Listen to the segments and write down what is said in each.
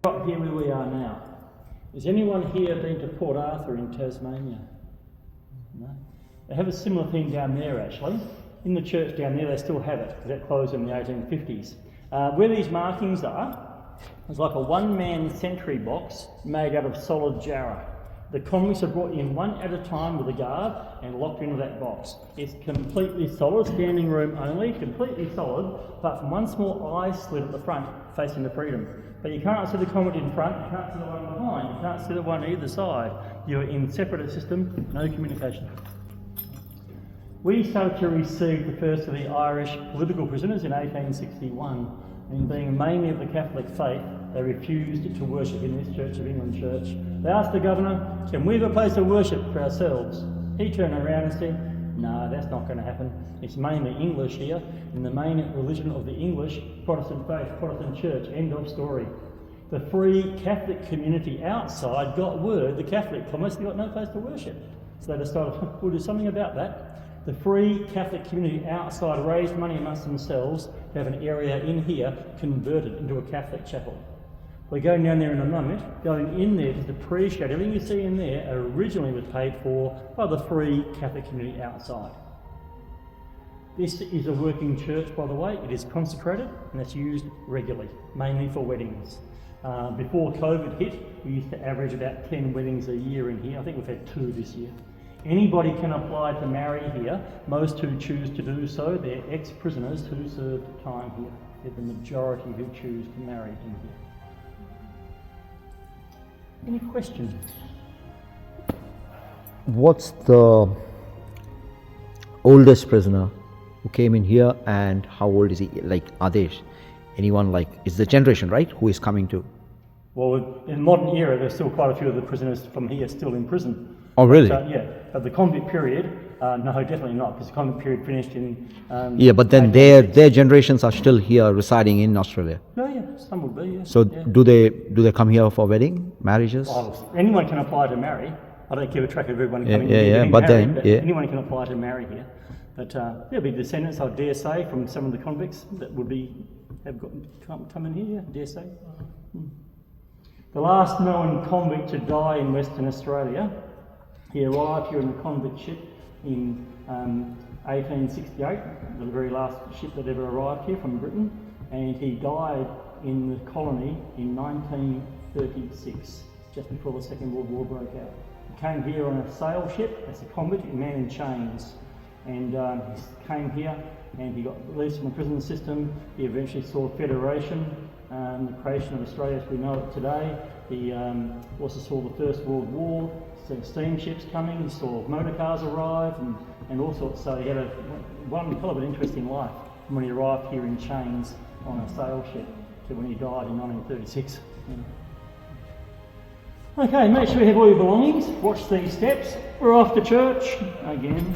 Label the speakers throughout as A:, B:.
A: Right here where we are now. Has anyone here been to Port Arthur in Tasmania? No? They have a similar thing down there actually. In the church down there they still have it, because that closed in the 1850s. Where these markings are, it's like a one-man sentry box made out of solid jarrah. The convicts are brought in one at a time with a guard and locked into that box. It's completely solid, standing room only, completely solid, apart from one small eye slit at the front facing the freedom. But you can't see the convict in front, you can't see the one behind, you can't see the one either side. You're in separate system, no communication. We started to receive the first of the Irish political prisoners in 1861, and being mainly of the Catholic faith, they refused to worship in this Church of England church. They asked the governor, can we have a place of worship for ourselves? He turned around and said, no, that's not going to happen. It's mainly English here, and the main religion of the English, Protestant faith, Protestant church, end of story. The free Catholic community outside got word the Catholic communists got no place to worship. So they decided, we'll do something about that. The free Catholic community outside raised money amongst themselves to have an area in here converted into a Catholic chapel. We're going down there in a moment, going in there to depreciate everything you see in there originally was paid for by the free Catholic community outside. This is a working church, by the way. It is consecrated and it's used regularly, mainly for weddings. Before COVID hit, we used to average about 10 weddings a year in here. I think we've had 2 this year. Anybody can apply to marry here. Most who choose to do so, they're ex-prisoners who served time here. They're the majority who choose to marry in here. Any questions?
B: What's the oldest prisoner who came in here, and how old is he? Like, are there anyone, like, is the generation, right, who is coming to?
A: Well, in the modern era, there's still quite a few of the prisoners from here still in prison.
B: Oh, really?
A: Yeah, but the convict period, no, definitely not, because the convict period finished in...
B: yeah, but then their generations are still here residing in Australia.
A: No, yeah, some would be, yeah.
B: So
A: yeah.
B: do they come here for wedding, marriages?
A: Oh, anyone can apply to marry. I don't keep a track of everyone coming
B: but
A: married, anyone can apply to marry here. But there'll be descendants, I dare say, from some of the convicts that would have come in here, I dare say. The last known convict to die in Western Australia, he arrived here in the convict ship in 1868, the very last ship that ever arrived here from Britain, and he died in the colony in 1936, just before the Second World War broke out. He came here on a sail ship as a convict, a man in chains, and he came here and he got released from the prison system. He eventually saw Federation, the creation of Australia as we know it today. He also saw the First World War, saw steamships coming, he saw motor cars arrive and all sorts. So he had one hell of an interesting life from when he arrived here in chains on a sail ship to when he died in 1936. Okay, make sure you have all your belongings, watch these steps. We're off to church again.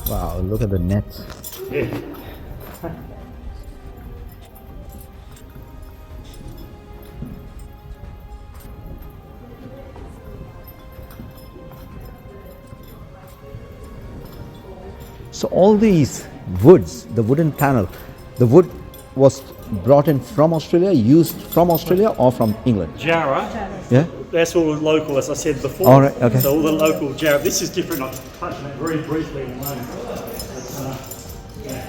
B: Wow, look at the nets.
A: Yeah.
B: So all these woods, the wooden panel, the wood was brought in from Australia, used from Australia or from England?
A: Jarrah.
B: Yeah?
A: That's all local, as I said before.
B: All right, okay.
A: So all the local jarrah. This is different. I'll touch on it very briefly in a moment. But,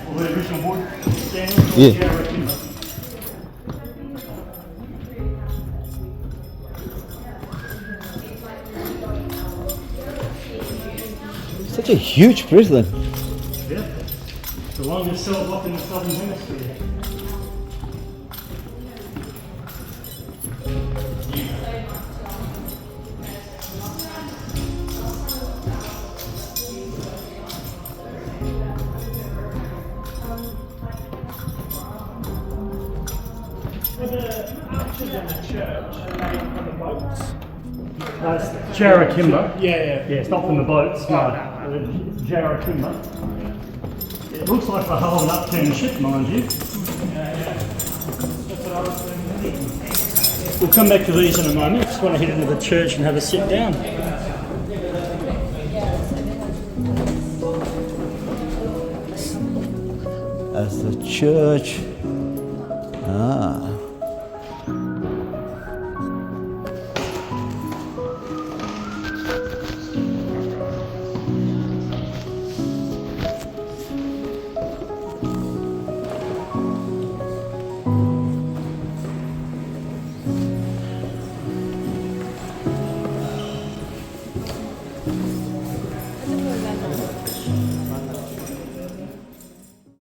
A: all the original wood stands,
B: Yeah.
A: jarrah timber.
B: Such a huge prison.
A: Yeah. The longest cell block in the southern hemisphere. The arches in the church are made from the boats. It's jarrah timber. Yeah, it's not from the boats. No, it's jarrah timber. It looks like a whole upturned ship, mind you. That's what I was thinking. We'll come back to these in a moment. Just want to head into the church and have a sit down.
B: As the church.